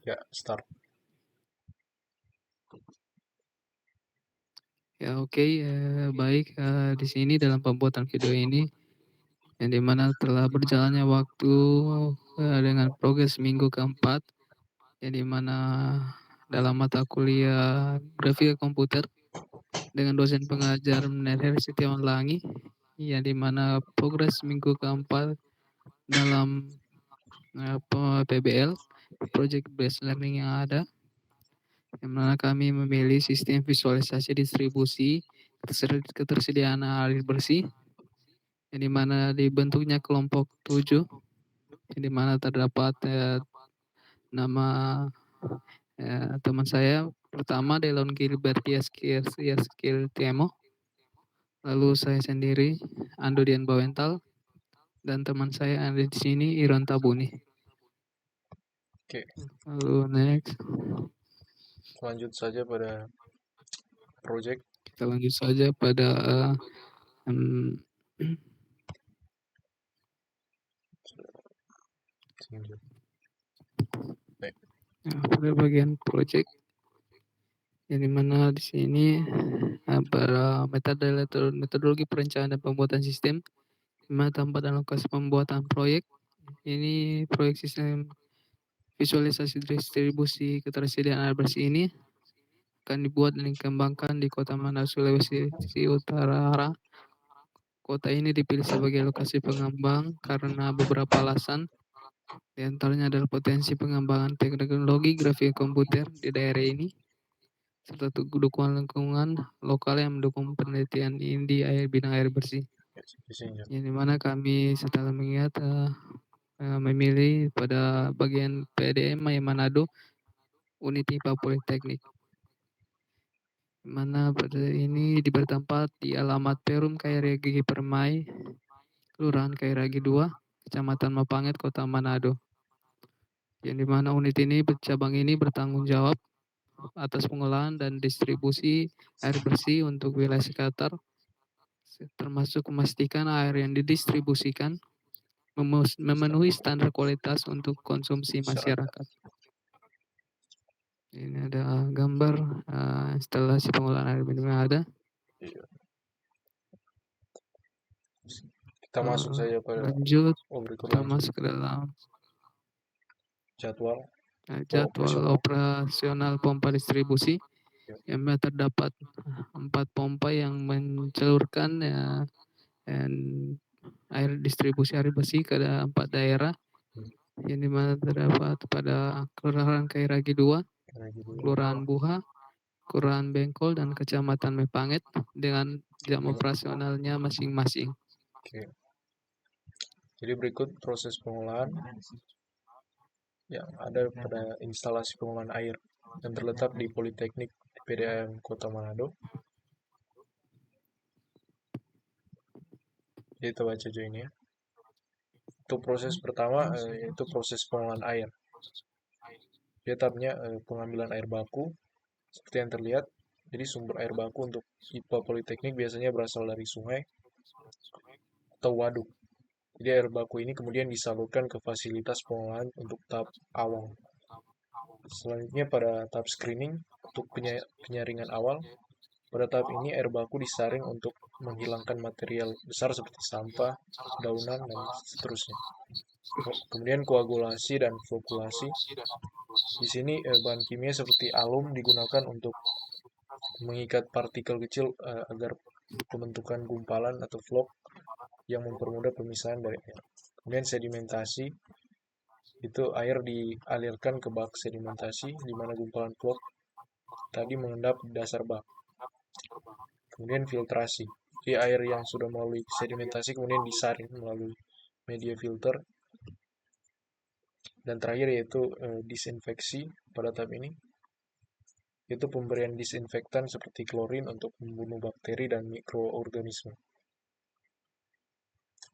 Ya, start. Ya oke, baik, di sini dalam pembuatan video ini, yang dimana telah berjalannya waktu, dengan progres minggu keempat, yang dimana dalam mata kuliah grafika komputer dengan dosen pengajar Menir Setiawan Langi, yang dimana progres minggu keempat dalam, PBL, Project Based Learning yang ada, yang mana kami memilih sistem visualisasi distribusi ketersediaan air bersih, yang dimana dibentuknya kelompok 7, yang dimana terdapat nama teman saya pertama Delon Gilbert Yaskil Tiemo, lalu saya sendiri Ando Dian Bawental, dan teman saya ada di sini Iron Tabuni. Oke, Lalu next, lanjut saja pada project. kita lanjut saja pada Baik. pada bagian project, yang dimana di sini pada metodologi perencanaan dan pembuatan sistem, dimana tempat dan lokasi pembuatan proyek. Ini proyek sistem visualisasi distribusi ketersediaan air bersih ini akan dibuat dan dikembangkan di Kota Manado, Sulawesi Utara. Kota ini dipilih sebagai lokasi pengembang karena beberapa alasan. Di antaranya adalah potensi pengembangan teknologi grafik komputer di daerah ini, serta dukungan lingkungan lokal yang mendukung penelitian di bidang air bersih. Ya, sini. Yang dimana kami setelah mengingat memilih pada bagian PDM Manado Unit IPA Politeknik, mana pada ini bertempat di alamat Perum Kairagi Permai, Kelurahan Kairagi 2, Kecamatan Mapanget, Kota Manado. Yang dimana unit ini cabang ini bertanggung jawab atas pengolahan dan distribusi air bersih untuk wilayah sekitar, termasuk memastikan air yang didistribusikan memenuhi standar kualitas untuk konsumsi Masyarakat. masyarakat. Ini ada gambar instalasi pengolahan air minum yang ada. Iya. Kita masuk saja pada Lanjut, berikut kita lanjut masuk ke dalam jadwal atau jadwal operasional. operasional pompa distribusi, Ya. yang terdapat 4 pompa yang mencelurkan air distribusi air bersih ke 4 daerah, yang dimana terdapat pada Kelurahan Kairagi 2, Kelurahan Buha, Kelurahan Bengkol, dan Kecamatan Mepanget dengan jam operasionalnya masing-masing. Oke. Jadi berikut proses pengolahan yang ada pada instalasi pengolahan air yang terletak di Politeknik PDAM Kota Manado. Jadi kita baca aja ini ya. Untuk proses pertama yaitu proses pengolahan air. Dia tahapnya pengambilan air baku seperti yang terlihat. Jadi sumber air baku untuk IPA Politeknik biasanya berasal dari sungai atau waduk. Jadi air baku ini kemudian disalurkan ke fasilitas pengolahan untuk tahap awal. Selanjutnya pada tahap screening untuk penyaringan awal. Pada tahap ini air baku disaring untuk menghilangkan material besar seperti sampah, daunan, dan seterusnya. Kemudian koagulasi dan flokulasi. Di sini bahan kimia seperti alum digunakan untuk mengikat partikel kecil agar pembentukan gumpalan atau vlog yang mempermudah pemisahan dari air. Kemudian sedimentasi, itu air dialirkan ke bak sedimentasi di mana gumpalan vlog tadi mengendap di dasar bak. Kemudian filtrasi, jadi air yang sudah melalui sedimentasi kemudian disaring melalui media filter. Dan terakhir yaitu disinfeksi pada tahap ini, yaitu pemberian disinfektan seperti klorin untuk membunuh bakteri dan mikroorganisme.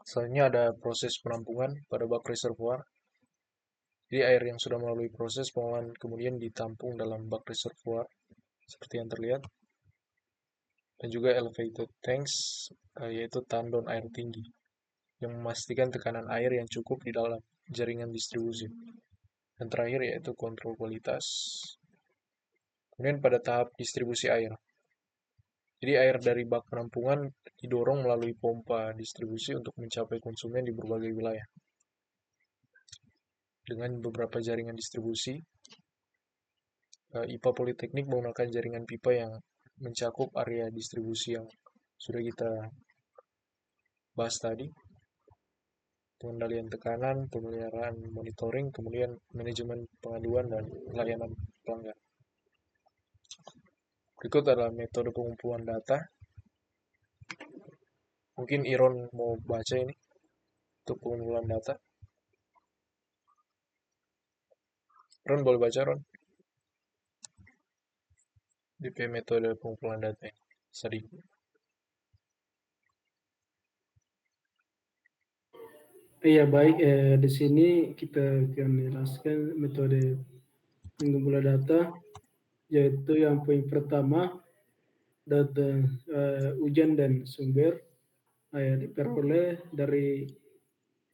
Selanjutnya ada proses penampungan pada bak reservoir. Jadi air yang sudah melalui proses pengolahan kemudian ditampung dalam bak reservoir seperti yang terlihat. Dan juga elevated tanks, yaitu tandon air tinggi yang memastikan tekanan air yang cukup di dalam jaringan distribusi. Dan terakhir yaitu kontrol kualitas. Kemudian pada tahap distribusi air. Jadi air dari bak penampungan didorong melalui pompa distribusi untuk mencapai konsumen di berbagai wilayah. Dengan beberapa jaringan distribusi, IPA Politeknik menggunakan jaringan pipa yang mencakup area distribusi yang sudah kita bahas tadi, pengendalian tekanan, pemeliharaan monitoring, kemudian manajemen pengaduan dan layanan pelanggan. Berikut adalah metode pengumpulan data. Mungkin Iron mau baca ini untuk pengumpulan data. Ron boleh baca, Ron? DP metode pengumpulan data ini. Sedikit. Iya baik, di sini kita akan menjelaskan metode pengumpulan data, yaitu yang poin pertama, data ujian dan sumber diperoleh dari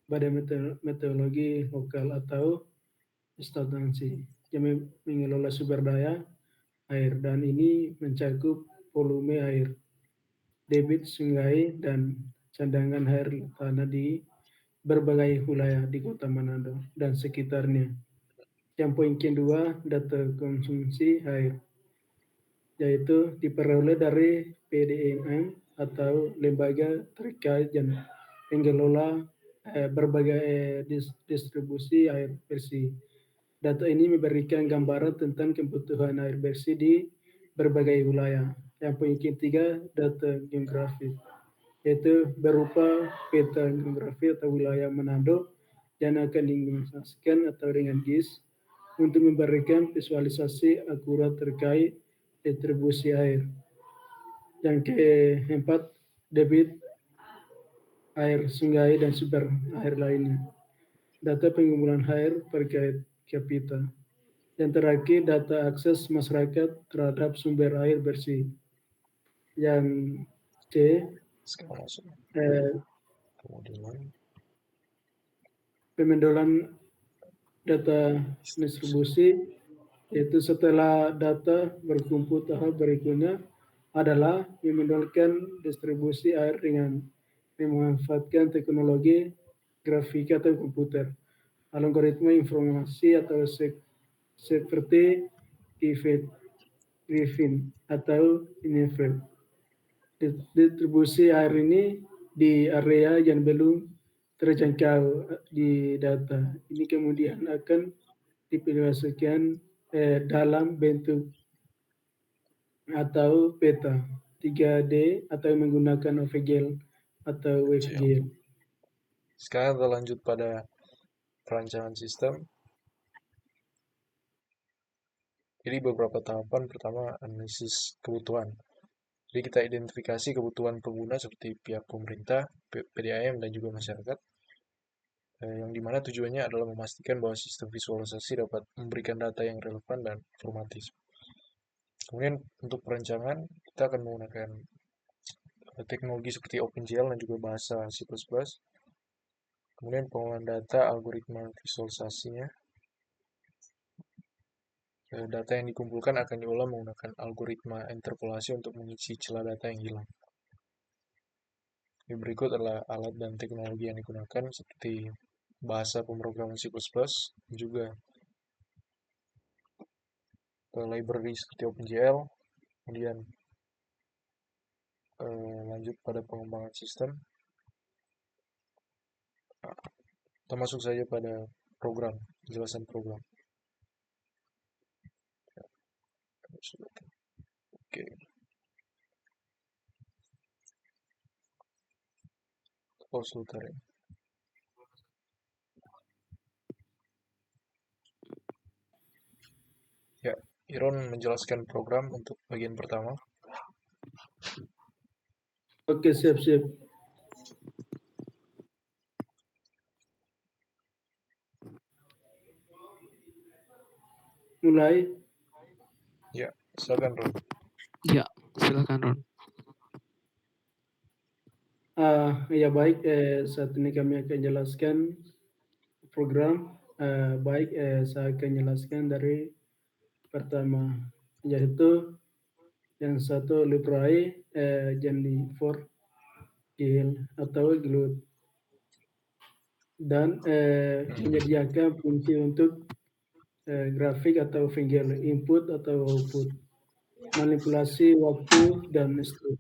Badan Meteorologi Lokal atau instansi yang mengelola sumber daya air, dan ini mencakup volume air, debit sungai, dan cadangan air tanah di berbagai wilayah di Kota Manado dan sekitarnya. Yang poin kedua, data konsumsi air, yaitu diperoleh dari PDAM atau lembaga terkait yang mengelola berbagai distribusi air bersih. Data ini memberikan gambaran tentang kebutuhan air bersih di berbagai wilayah. Yang poin ketiga, data geografis, yaitu berupa peta geografi atau wilayah Manado yang akan diintegrasikan atau dengan GIS untuk memberikan visualisasi akurat terkait distribusi air. Yang keempat, debit air sungai dan sumber air lainnya. Data pengumpulan air per kapita. Yang terakhir, data akses masyarakat terhadap sumber air bersih. Yang C, Sekarang masuk. Kemudian pemendolan data distribusi, yaitu setelah data berkumpul, tahap berikutnya adalah memendolkan distribusi air dengan memanfaatkan teknologi grafika atau komputer, algoritma informasi atau seperti event Griffin atau Inefred. Distribusi air ini di area yang belum terjangkau di data. Ini kemudian akan dipilihkan dalam bentuk atau peta 3D atau menggunakan OVGL atau WebGL. sekarang kita lanjut pada perancangan sistem. Jadi beberapa tahapan. Pertama, analisis kebutuhan. Jadi kita identifikasi kebutuhan pengguna seperti pihak pemerintah, PDAM, dan juga masyarakat. Yang dimana tujuannya adalah memastikan bahwa sistem visualisasi dapat memberikan data yang relevan dan informatif. Kemudian untuk perancangan, kita akan menggunakan teknologi seperti OpenGL dan juga bahasa C++. Kemudian pengolahan data, algoritma visualisasinya. Data yang dikumpulkan akan diolah menggunakan algoritma interpolasi untuk mengisi celah data yang hilang. Berikut adalah alat dan teknologi yang digunakan seperti bahasa pemrograman C++, juga library seperti OpenGL. Kemudian lanjut pada pengembangan sistem. Kita masuk saja pada program, penjelasan program. Oke. Sebentar ya. Ya, Iron menjelaskan program untuk bagian pertama. Oke, siap-siap. Mulai. Ya, silakan Ron. Ya, silakan Ron. Ya baik, saat ini kami akan jelaskan program Baik, saya akan jelaskan dari pertama, yaitu yang satu Librae Janli for Gil atau Glut, dan menyediakan fungsi untuk grafik atau finger input atau output, manipulasi waktu dan stroke.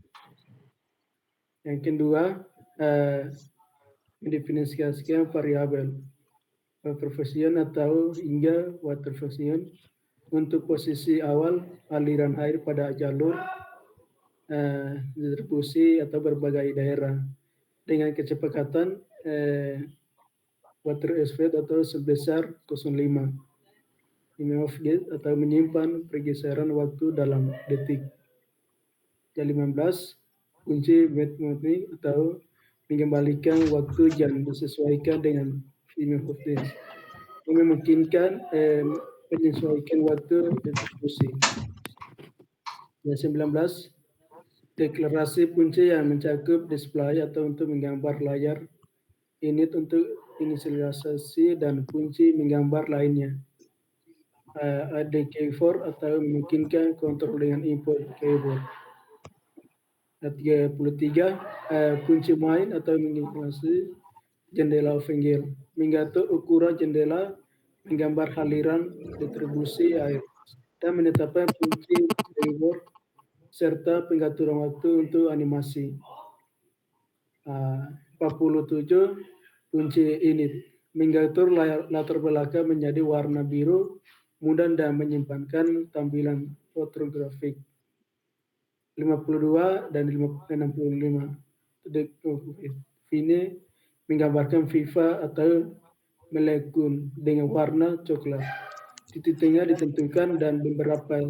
Yang kedua, mendefinisikan variabel perfusion atau hingga water fusion untuk posisi awal aliran air pada jalur distribusi atau berbagai daerah dengan kecepatan water speed atau sebesar 0,5 of gate atau menyimpan pergeseran waktu dalam detik. Yang 15, kunci mathematik atau mengembalikan waktu yang disesuaikan dengan Frame of Dance, yang memungkinkan menyesuaikan waktu distribusi. Yang 19, deklarasi kunci yang mencakup display atau untuk menggambar layar, init untuk inisialisasi dan kunci menggambar lainnya. ADK4 atau memungkinkan kontrol dengan input keyboard. 33, kunci main atau mengintegrasi jendela finger, mengatur ukuran jendela, menggambar aliran distribusi air, dan menetapkan kunci keyboard serta pengaturan waktu untuk animasi. 47, kunci init, mengatur latar belakang menjadi warna biru mudah dan menyimpankan tampilan fotografik. 52 dan 65, ini menggambarkan FIFA atau melekun dengan warna coklat. Titik tengah ditentukan dan beberapa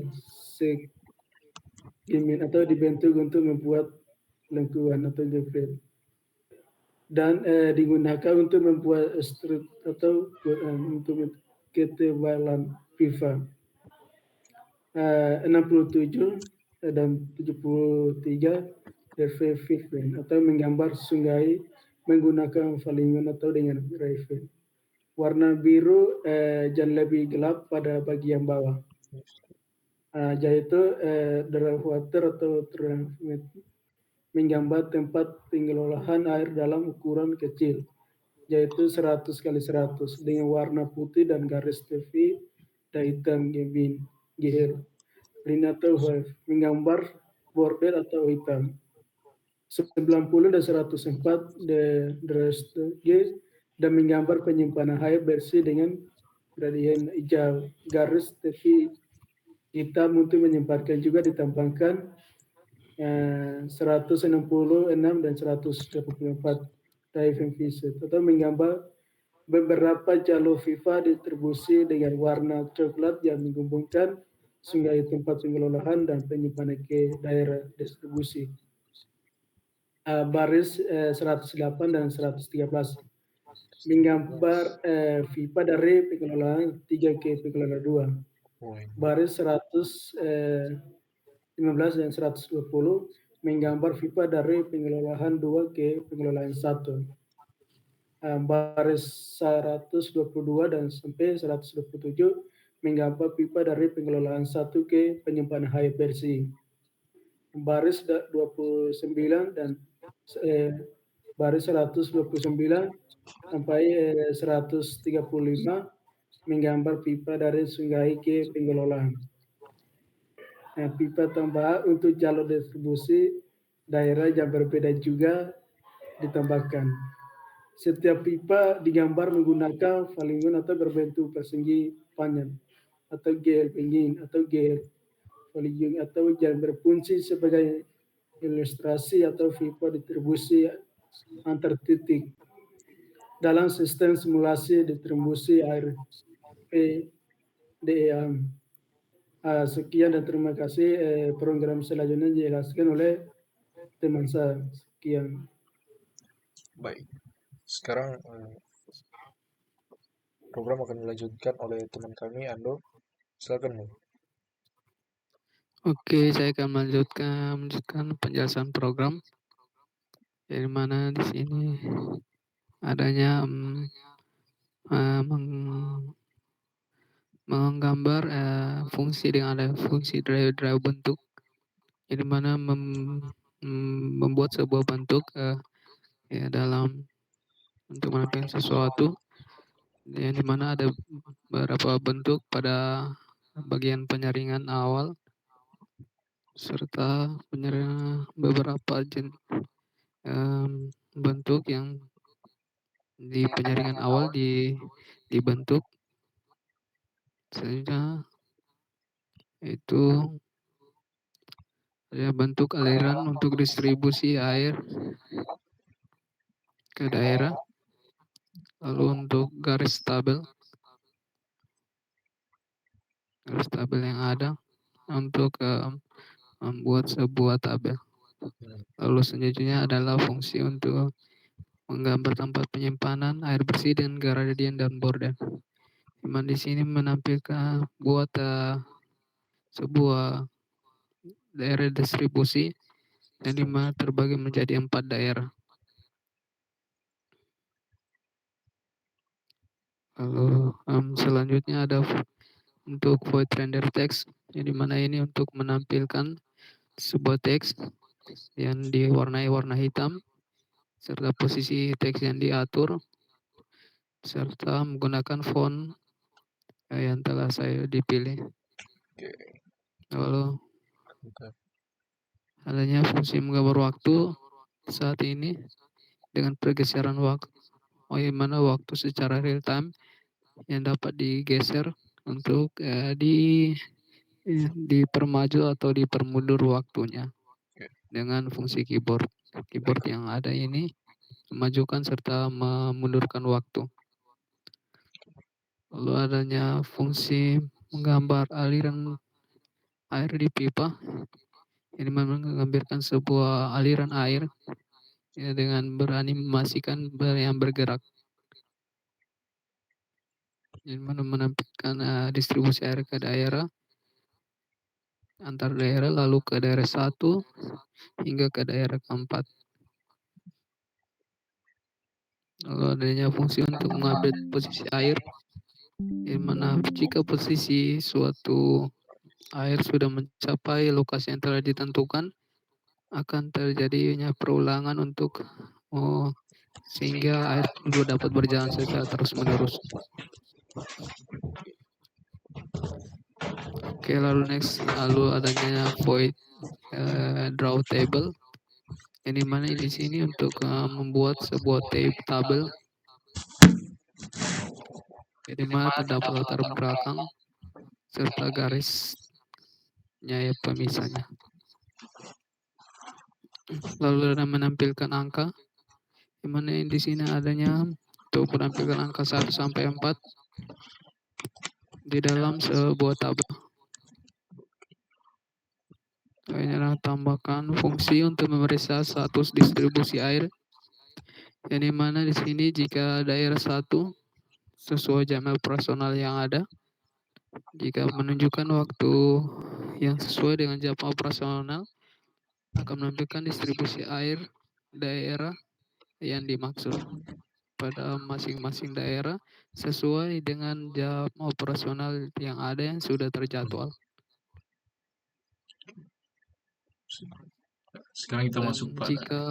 segmen atau dibentuk untuk membuat lengkuan atau jepret, dan digunakan untuk membuat strip atau untuk ketebalan FIFA. 67 dan 73, Rayfin atau menggambar sungai menggunakan Fallingon atau dengan Rayfin. Warna biru dan lebih gelap pada bagian bawah, yaitu draw water atau menggambar tempat pengelolaan air dalam ukuran kecil, yaitu 100 kali 100 dengan warna putih dan garis tepi dan hitam GL. Green atau wave, menggambar border atau hitam. 90 dan 104 G dan menggambar penyimpanan air bersih dengan gradien hijau, garis tepi hitam untuk menyimpankan, juga ditambahkan 166 dan 184 diving visit atau menggambar beberapa jalur FIFA distribusi dengan warna coklat yang menghubungkan sungai tempat pengelolaan dan penyimpanan ke daerah distribusi. Baris 108 dan 113 menggambar FIFA dari pengelolaan 3 ke pengelolaan 2. Baris 115 dan 120 menggambar FIFA dari pengelolaan 2 ke pengelolaan 1. Baris 122 dan sampai 127 menggambar pipa dari pengelolaan 1 ke penyimpanan air bersih. Baris 29 dan baris 129 sampai 135 menggambar pipa dari sungai ke pengelolaan. Pipa tambahan untuk jalur distribusi daerah yang berbeda juga ditambahkan. Setiap pipa digambar menggunakan Fallingon atau berbentuk persegi panjang atau gel pengin atau gel Fallingon atau yang berfungsi sebagai ilustrasi atau pipa distribusi antar titik dalam sistem simulasi distribusi air PDEM. Sekian dan terima kasih. Program selanjutnya dijelaskan oleh teman saya. Sekian. Baik, sekarang program akan dilanjutkan oleh teman kami, Ando. Silakan, Bu. Oke, saya akan melanjutkan penjelasan program, dari mana di sini adanya menggambar fungsi dengan ada fungsi drive bentuk, yang dimana membuat sebuah bentuk ya dalam untuk menampilkan sesuatu, yang dimana ada beberapa bentuk pada bagian penyaringan awal serta beberapa bentuk yang di penyaringan awal dibentuk. Selanjutnya itu ada bentuk aliran untuk distribusi air ke daerah, lalu untuk garis tabel yang ada untuk membuat sebuah tabel. Lalu selanjutnya adalah fungsi untuk menggambar tempat penyimpanan air bersih dan gradien dan border. Cuman di sini menampilkan buat sebuah daerah distribusi yang dimana terbagi menjadi 4 daerah. Lalu selanjutnya ada untuk void render text, yang dimana ini untuk menampilkan sebuah teks yang diwarnai warna hitam serta posisi teks yang diatur serta menggunakan font yang telah saya dipilih. Lalu adanya fungsi menggambar waktu saat ini dengan pergeseran waktu, bagaimana waktu secara real time yang dapat digeser untuk dipermaju atau dipermundur waktunya dengan fungsi keyboard yang ada ini memajukan serta memundurkan waktu. Lalu adanya fungsi menggambar aliran air di pipa, ini mengambilkan sebuah aliran air ya, dengan beranimasikan yang bergerak, ini menampilkan distribusi air ke daerah, antar daerah, lalu ke daerah 1 hingga ke daerah keempat. Lalu adanya fungsi untuk mengupdate posisi air, di mana jika posisi suatu air sudah mencapai lokasi yang telah ditentukan, akan terjadinya perulangan untuk sehingga air tersebut dapat berjalan secara terus-menerus. Oke, lalu adanya void draw table, yang dimana di sini untuk membuat sebuah tabel, yang dimana terdapat latar belakang serta garisnya ya pemisahnya. Lalu ada menampilkan angka, di mana di sini adanya untuk menampilkan angka 1 sampai 4 di dalam sebuah tabel. Ini adalah tambahkan fungsi untuk memeriksa status distribusi air, yang dimana di sini jika daerah 1 sesuai jam operasional yang ada, jika menunjukkan waktu yang sesuai dengan jam operasional, akan menampilkan distribusi air daerah yang dimaksud pada masing-masing daerah sesuai dengan jam operasional yang ada yang sudah terjadwal. Sekarang kita masuk pada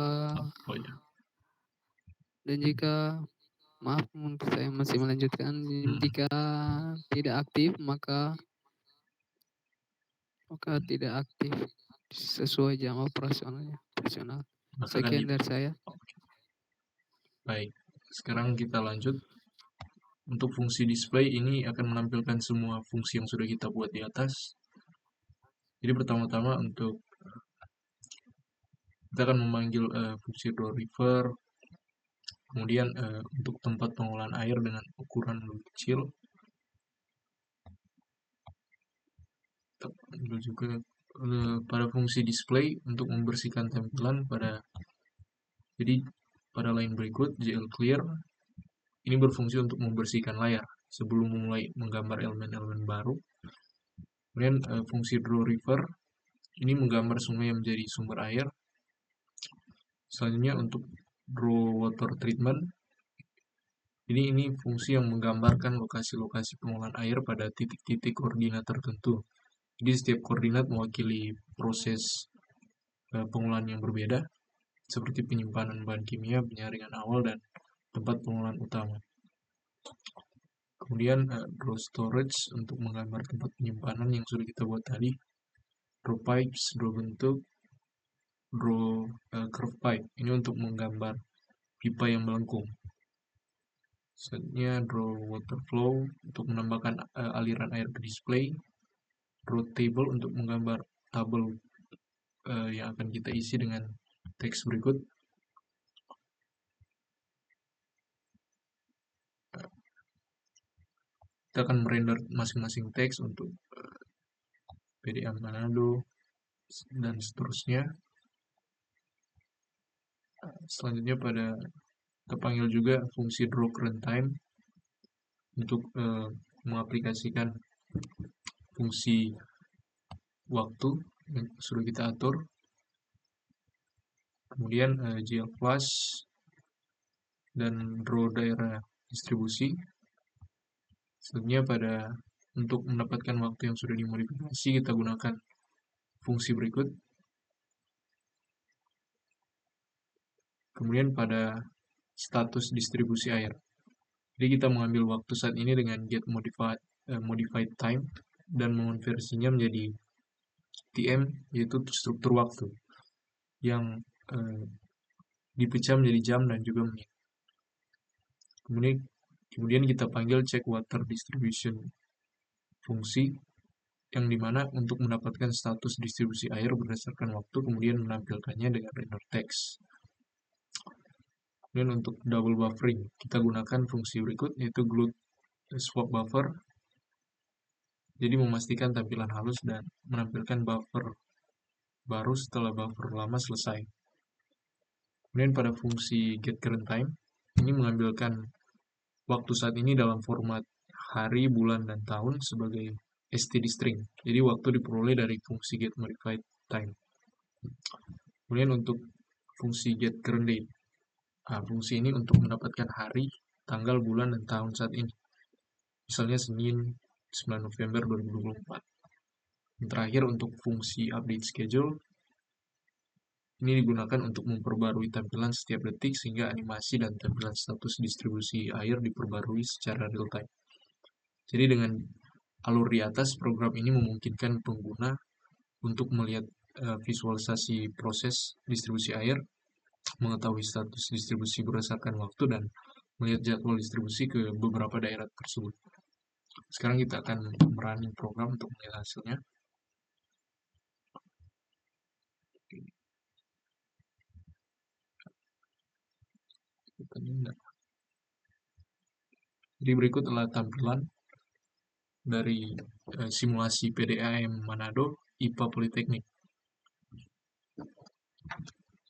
maaf saya masih melanjutkan, jika tidak aktif maka tidak aktif sesuai jam operasionalnya. Sekian dari saya. Baik, sekarang kita lanjut. Untuk fungsi display ini akan menampilkan semua fungsi yang sudah kita buat di atas. Jadi pertama-tama untuk kita akan memanggil fungsi draw river, kemudian untuk tempat pengolahan air dengan ukuran lebih kecil, kita panggil juga pada fungsi display untuk membersihkan tampilan pada line berikut GL clear ini berfungsi untuk membersihkan layar sebelum memulai menggambar elemen-elemen baru. Kemudian fungsi draw river ini menggambar sungai yang menjadi sumber air. Selanjutnya untuk draw water treatment Jadi ini fungsi yang menggambarkan lokasi-lokasi pengolahan air pada titik-titik koordinat tertentu. Jadi setiap koordinat mewakili proses pengolahan yang berbeda, seperti penyimpanan bahan kimia, penyaringan awal, dan tempat pengolahan utama. Kemudian draw storage untuk menggambar tempat penyimpanan yang sudah kita buat tadi. Draw pipes, draw bentuk, draw curve pipe. Ini untuk menggambar pipa yang melengkung. Selanjutnya draw water flow untuk menambahkan aliran air ke display. Draw table untuk menggambar tabel yang akan kita isi dengan teks berikut. Kita akan merender masing-masing teks untuk PDA Manado dan seterusnya. Selanjutnya kita panggil juga fungsi draw current time untuk mengaplikasikan fungsi waktu yang sudah kita atur. Kemudian GL flash dan draw daerah distribusi. Selanjutnya untuk mendapatkan waktu yang sudah dimodifikasi, kita gunakan fungsi berikut. Kemudian pada status distribusi air. Jadi kita mengambil waktu saat ini dengan get modified time dan mengonversinya menjadi TM, yaitu struktur waktu yang dipecah menjadi jam dan juga menit. Kemudian kita panggil check water distribution fungsi, yang dimana untuk mendapatkan status distribusi air berdasarkan waktu, kemudian menampilkannya dengan render text. Kemudian untuk double buffering, kita gunakan fungsi berikut, yaitu glut swap buffer. Jadi memastikan tampilan halus dan menampilkan buffer baru setelah buffer lama selesai. Kemudian pada fungsi get current time, ini mengambilkan waktu saat ini dalam format hari, bulan, dan tahun sebagai std string. Jadi waktu diperoleh dari fungsi get modified time. Kemudian untuk fungsi get current date, fungsi ini untuk mendapatkan hari, tanggal, bulan, dan tahun saat ini. Misalnya Senin 9 November 2024. Yang terakhir untuk fungsi update schedule, ini digunakan untuk memperbarui tampilan setiap detik sehingga animasi dan tampilan status distribusi air diperbarui secara real time. Jadi dengan alur di atas, program ini memungkinkan pengguna untuk melihat visualisasi proses distribusi air, mengetahui status distribusi berdasarkan waktu, dan melihat jadwal distribusi ke beberapa daerah tersebut. Sekarang kita akan merunning program untuk melihat hasilnya. Jadi berikut adalah tampilan dari simulasi PDAM Manado IPA Politeknik.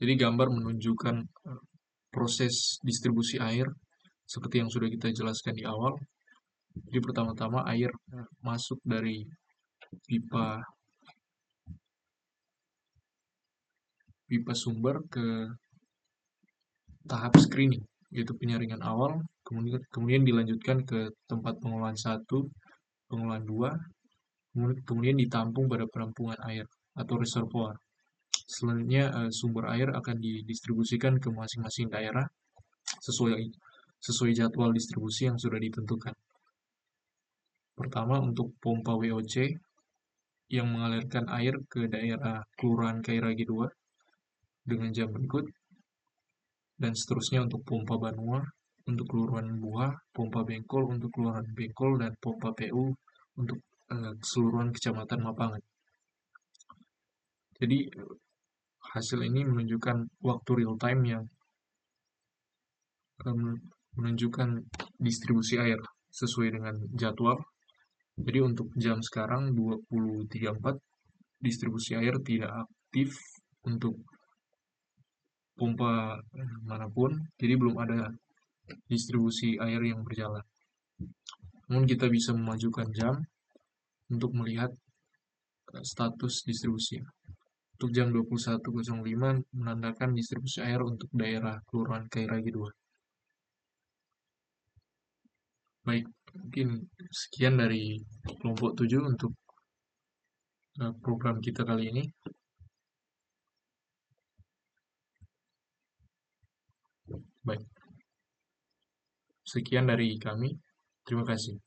Jadi gambar menunjukkan proses distribusi air seperti yang sudah kita jelaskan di awal. Jadi pertama-tama air masuk dari pipa sumber ke tahap screening, yaitu penyaringan awal, kemudian dilanjutkan ke tempat pengolahan 1, pengolahan 2, kemudian ditampung pada penampungan air atau reservoir. Selanjutnya sumber air akan didistribusikan ke masing-masing daerah sesuai jadwal distribusi yang sudah ditentukan. Pertama untuk pompa WOC yang mengalirkan air ke daerah Kelurahan Kairagi 2 dengan jam berikut, dan seterusnya untuk pompa Banua untuk Kelurahan Buah, pompa Bengkol untuk Kelurahan Bengkol, dan pompa PU untuk keseluruhan Kecamatan Mapangan. Jadi hasil ini menunjukkan waktu real time yang menunjukkan distribusi air sesuai dengan jadwal. Jadi untuk jam sekarang 20.34 distribusi air tidak aktif untuk pompa manapun, jadi belum ada distribusi air yang berjalan. Namun kita bisa memajukan jam untuk melihat status distribusi. Untuk jam 21.05 menandakan distribusi air untuk daerah Kelurahan Kairagi 2. Baik, mungkin sekian dari kelompok 7 untuk program kita kali ini. Baik, sekian dari kami. Terima kasih.